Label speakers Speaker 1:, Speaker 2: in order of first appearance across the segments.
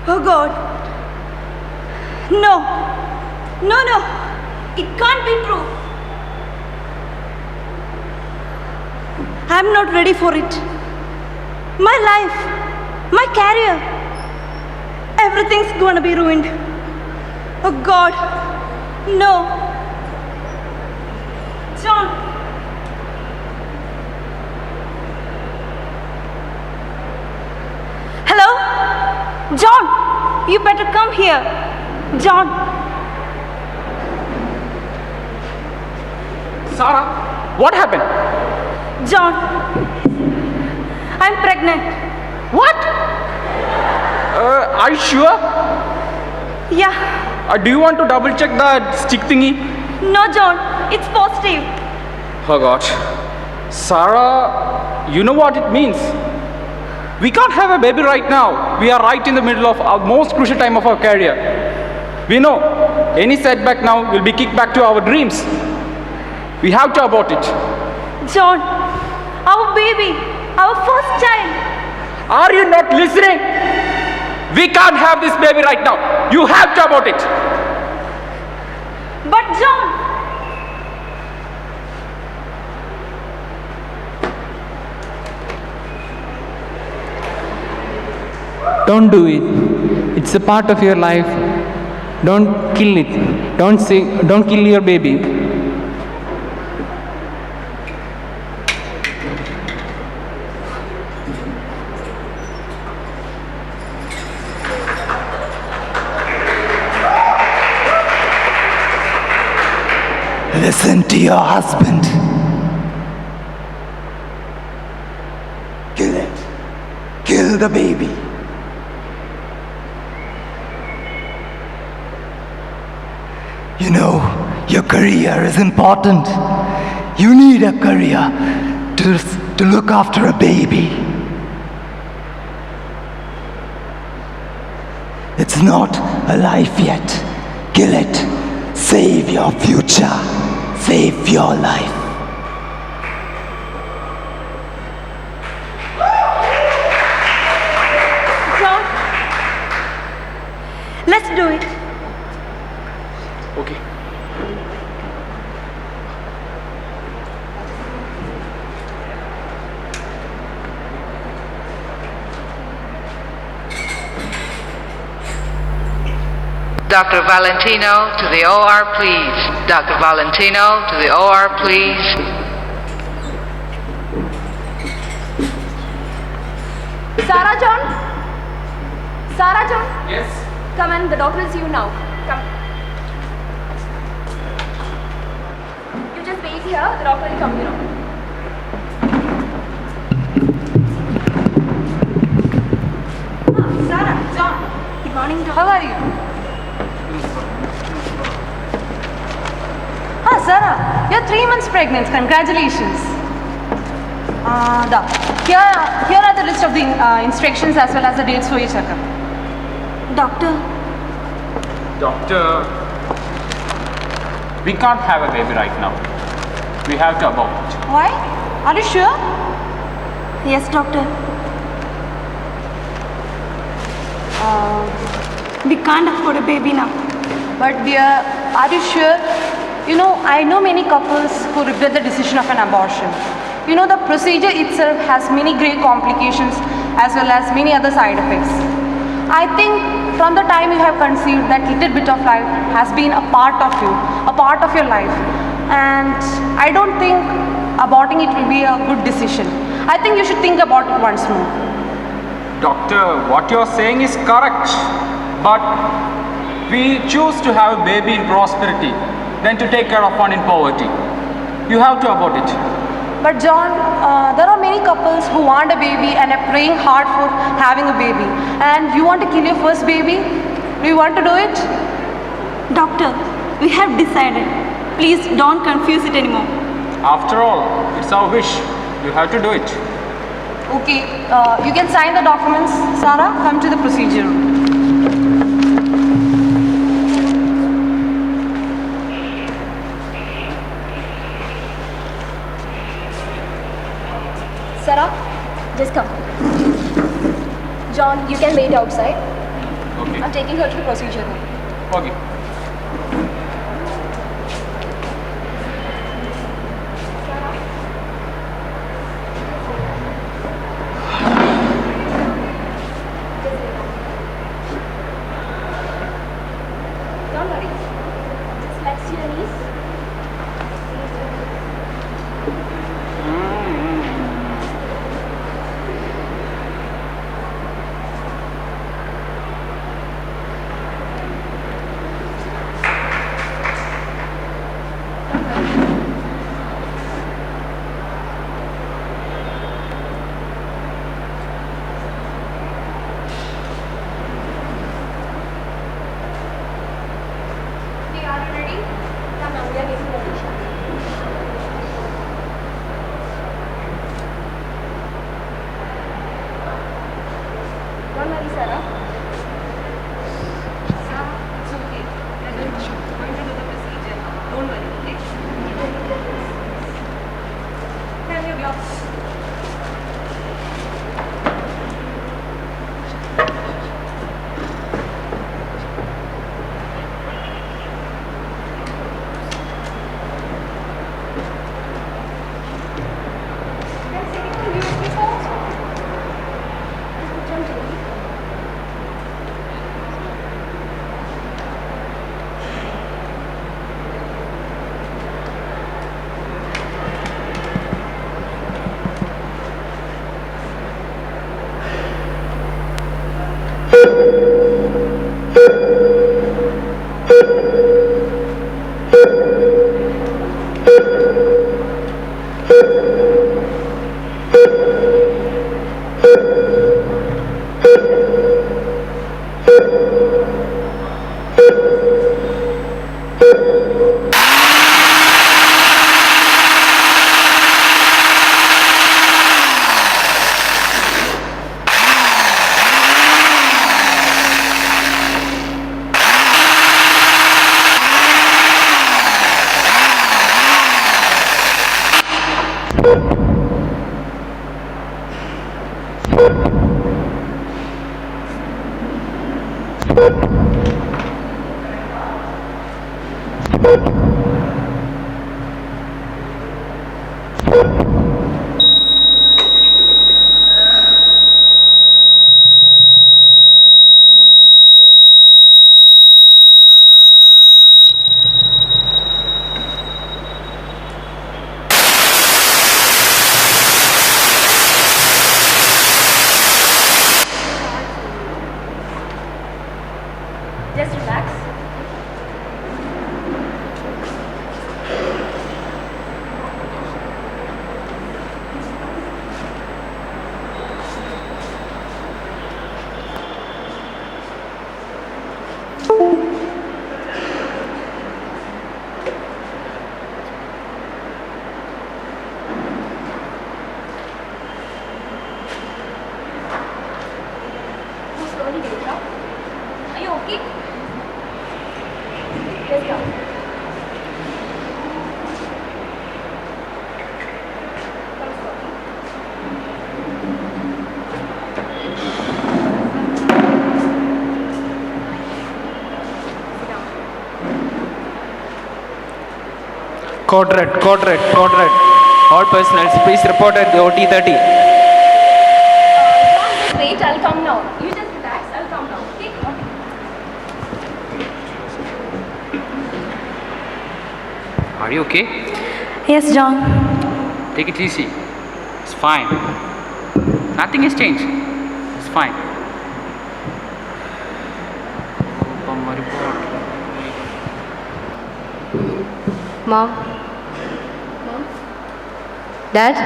Speaker 1: Oh God. No. No, no. It can't be true. I'm not ready for it. My life, my career, everything's gonna be ruined. Oh God. No. John. Hello? John, you better come here. John.
Speaker 2: Sarah, what happened?
Speaker 1: John, I'm pregnant.
Speaker 2: What? Are you sure?
Speaker 1: Yeah.
Speaker 2: Do you want to double check that stick thingy?
Speaker 1: No, John, it's positive.
Speaker 2: Oh God. Sarah, you know what it means? We can't have a baby right now. We are right in the middle of our most crucial time of our career. We know any setback now will be kicked back to our dreams. We have to abort it.
Speaker 1: John, our baby, our first child.
Speaker 2: Are you not listening? We can't have this baby right now. You have to abort it.
Speaker 1: But John,
Speaker 3: Don't do it. It's a part of your life. Don't kill it. Don't kill your baby.
Speaker 4: Listen to your husband. Kill it. Kill the baby. You know, your career is important. You need a career to look after a baby. It's not alive yet. Kill it. Save your future. Save your life.
Speaker 1: John, let's do it.
Speaker 2: Okay.
Speaker 5: Dr. Valentino to the OR, please. Dr. Valentino to the OR, please.
Speaker 1: Sarah John? Sarah John?
Speaker 2: Yes.
Speaker 1: Come in, the doctor is you now. Come. You just wait here, the doctor will come, you know. Sarah, John. Good morning, doctor. How are you? Sarah, you're 3 months pregnant. Congratulations. Here are the list of the instructions as well as the dates for your checkup. Doctor.
Speaker 2: Doctor, we can't have a baby right now. We have to abort it.
Speaker 1: Why? Are you sure? Yes, doctor. We can't afford a baby now. But dear, are you sure? You know, I know many couples who regret the decision of an abortion. You know, the procedure itself has many great complications as well as many other side effects. I think from the time you have conceived, that little bit of life has been a part of you, a part of your life. And I don't think aborting it will be a good decision. I think you should think about it once more.
Speaker 2: Doctor, what you're saying is correct. But we choose to have a baby in prosperity than to take care of one in poverty. You have to abort it.
Speaker 1: But John, there are many couples who want a baby and are praying hard for having a baby. And you want to kill your first baby? Do you want to do it? Doctor, we have decided. Please don't confuse it anymore.
Speaker 2: After all, it's our wish. You have to do it.
Speaker 1: Okay, you can sign the documents. Sarah, come to the procedure room. Sarah, just come. John, you can wait outside.
Speaker 2: Okay.
Speaker 1: I'm taking her to the procedure room.
Speaker 2: Okay.
Speaker 1: Don't worry. Just flex your knees. Okay, are you ready? Come now, we are getting ready. Don't worry, Sarah. Sarah, it's okay. We are going to do the procedure now. Don't worry, okay? Have your gloves. Can I see you use this out? Gently. Just relax. Slowly get it up. Are you okay? Let's go. Come slowly. Sit down.
Speaker 3: Code red, code red, code red. All personnel, please report at the OT 30.
Speaker 1: John, just wait. I'll come now. You just relax. I'll come now. Okay?
Speaker 2: Are you okay?
Speaker 1: Yes, John.
Speaker 2: Take it easy. It's fine. Nothing has changed. It's fine.
Speaker 6: Mom? Dad?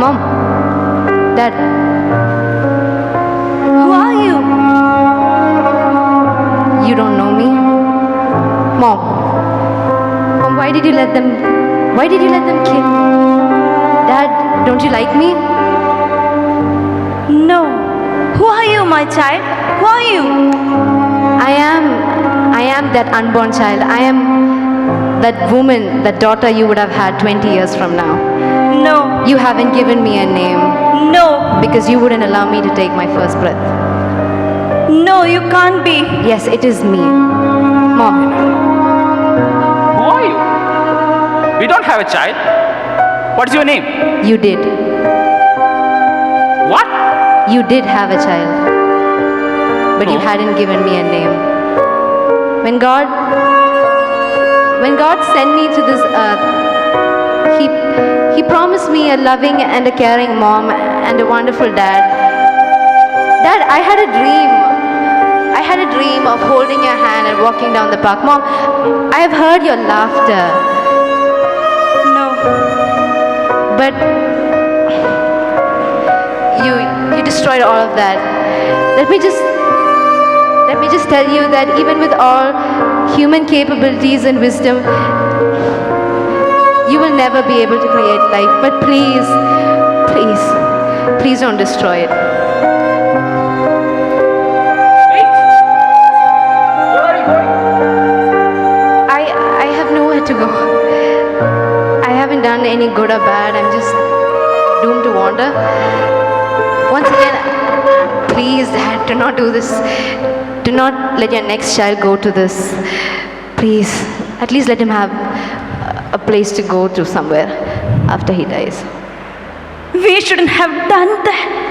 Speaker 6: Mom? Dad?
Speaker 1: Who are you?
Speaker 6: You don't know me? Mom? Mom, why did you let them kill? Dad, don't you like me?
Speaker 1: No. Who are you, my child? Who are you?
Speaker 6: I am that unborn child. I am that woman, that daughter you would have had 20 years from now.
Speaker 1: No.
Speaker 6: You haven't given me a name
Speaker 1: No.
Speaker 6: because you wouldn't allow me to take my first breath.
Speaker 1: No, you can't be.
Speaker 6: Yes, it is me. Mom,
Speaker 2: Who are you? We don't have a child. What's your name?
Speaker 6: you did.
Speaker 2: What?
Speaker 6: You did have a child. But you
Speaker 2: No.
Speaker 6: hadn't given me a name. When God sent me to this earth, He promised me a loving and a caring mom and a wonderful dad. Dad, I had a dream. I had a dream of holding your hand and walking down the park. Mom, I have heard your laughter.
Speaker 1: No.
Speaker 6: But you destroyed all of that. Let me just tell you that even with all human capabilities and wisdom, you will never be able to create life. But please, please, please don't destroy it.
Speaker 2: Wait. Where are you going?
Speaker 6: I have nowhere to go. I haven't done any good or bad. I'm just doomed to wander. Once again, please, Dad, do not do this. Do not let your next child go to this. Please, at least let him have a place to go to somewhere after he dies.
Speaker 1: We shouldn't have done that.